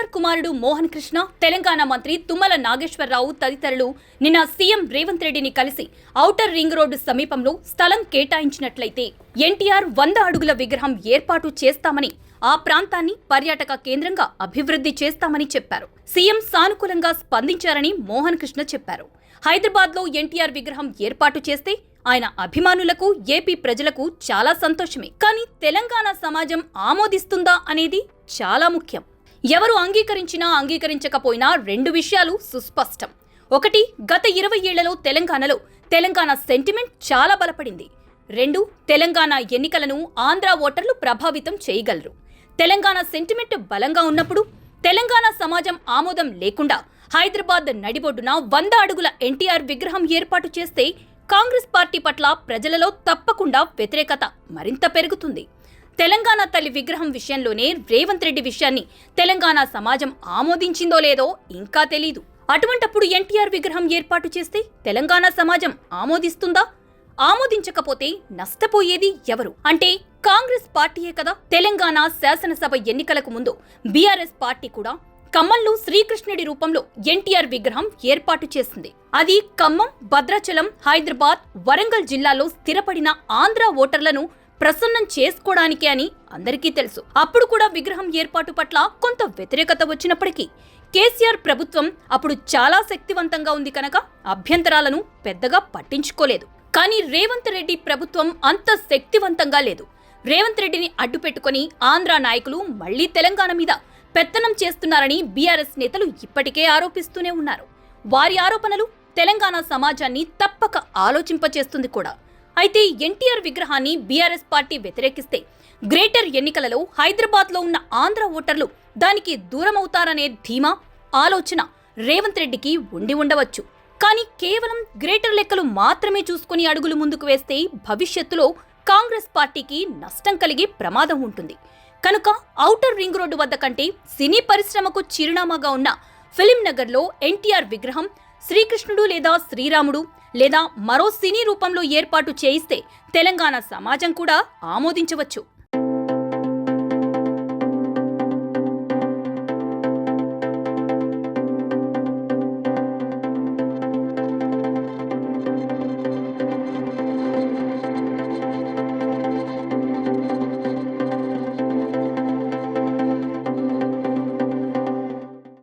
కేసీఆర్ కుమారుడు మోహన్ కృష్ణ, తెలంగాణ మంత్రి తుమ్మల నాగేశ్వరరావు తదితరులు నిన్న సీఎం రేవంత్ రెడ్డిని కలిసి ఔటర్ రింగ్ రోడ్డు సమీపంలో స్థలం కేటాయించినట్లయితే ఎన్టీఆర్ 100 అడుగుల విగ్రహం ఏర్పాటు చేస్తామని, ఆ ప్రాంతాన్ని పర్యాటక కేంద్రంగా అభివృద్ధి చేస్తామని చెప్పారు. సీఎం సానుకూలంగా స్పందించారని మోహన్ కృష్ణ చెప్పారు. హైదరాబాద్లో ఎన్టీఆర్ విగ్రహం ఏర్పాటు చేస్తే ఆయన అభిమానులకు, ఏపీ ప్రజలకు చాలా సంతోషమే. కానీ తెలంగాణ సమాజం ఆమోదిస్తుందా అనేది చాలా ముఖ్యం. ఎవరు అంగీకరించినా అంగీకరించకపోయినా 2 విషయాలు సుస్పష్టం. ఒకటి, గత 20 ఏళ్లలో తెలంగాణ సెంటిమెంట్ చాలా బలపడింది. 2, తెలంగాణ ఎన్నికలను ఆంధ్ర ఓటర్లు ప్రభావితం చేయగలరు. తెలంగాణ సెంటిమెంట్ బలంగా ఉన్నప్పుడు తెలంగాణ సమాజం ఆమోదం లేకుండా హైదరాబాద్ నడిబొడ్డున 100 అడుగుల ఎన్టీఆర్ విగ్రహం ఏర్పాటు చేస్తే కాంగ్రెస్ పార్టీ పట్ల ప్రజలలో తప్పకుండా వ్యతిరేకత మరింత పెరుగుతుంది. తెలంగాణ తల్లి విగ్రహం విషయంలోనే రేవంత్ రెడ్డి విషయాన్ని తెలంగాణ సమాజం ఆమోదించిందో లేదో ఇంకా తెలీదు. అటువంటప్పుడు ఎన్టీఆర్ విగ్రహం ఏర్పాటు చేస్తే తెలంగాణ సమాజం ఆమోదిస్తుందా? ఆమోదించకపోతే నష్టపోయేది ఎవరు? అంటే కాంగ్రెస్ పార్టీయే కదా. తెలంగాణ శాసనసభ ఎన్నికలకు ముందు బీఆర్ఎస్ పార్టీ కూడా ఖమ్మంలో శ్రీకృష్ణుడి రూపంలో ఎన్టీఆర్ విగ్రహం ఏర్పాటు చేసింది. అది ఖమ్మం, భద్రాచలం, హైదరాబాద్, వరంగల్ జిల్లాలో స్థిరపడిన ఆంధ్ర ఓటర్లను ప్రసన్నం చేసుకోవడానికే అని అందరికీ తెలుసు. అప్పుడు కూడా విగ్రహం ఏర్పాటు పట్ల కొంత వ్యతిరేకత వచ్చినప్పటికీ కేసీఆర్ ప్రభుత్వం అప్పుడు చాలా శక్తివంతంగా ఉంది కనుక అభ్యంతరాలను పెద్దగా పట్టించుకోలేదు. కానీ రేవంత్ రెడ్డి ప్రభుత్వం అంత శక్తివంతంగా లేదు. రేవంత్ రెడ్డిని అడ్డుపెట్టుకుని ఆంధ్ర నాయకులు మళ్లీ తెలంగాణ మీద పెత్తనం చేస్తున్నారని బీఆర్ఎస్ నేతలు ఇప్పటికే ఆరోపిస్తూనే ఉన్నారు. వారి ఆరోపణలు తెలంగాణ సమాజాన్ని తప్పక ఆలోచింపచేస్తుంది కూడా. అయితే ఎన్టీఆర్ విగ్రహాన్ని బీఆర్ఎస్ పార్టీ వ్యతిరేకిస్తే గ్రేటర్ ఎన్నికలలో హైదరాబాద్లో ఉన్న ఆంధ్ర ఓటర్లు దానికి దూరమవుతారనే ధీమా, ఆలోచన రేవంత్ రెడ్డికి ఉండి ఉండవచ్చు. కానీ కేవలం గ్రేటర్ లెక్కలు మాత్రమే చూసుకుని అడుగులు ముందుకు వేస్తే భవిష్యత్తులో కాంగ్రెస్ పార్టీకి నష్టం కలిగే ప్రమాదం ఉంటుంది. కనుక ఔటర్ రింగ్ రోడ్డు వద్ద కంటే సినీ పరిశ్రమకు చిరునామాగా ఉన్న ఫిలిం నగర్లో ఎన్టీఆర్ విగ్రహం శ్రీకృష్ణుడు లేదా శ్రీరాముడు లేదా మరో సినీ రూపంలో ఏర్పాటు చేయిస్తే తెలంగాణ సమాజం కూడా ఆమోదించవచ్చు.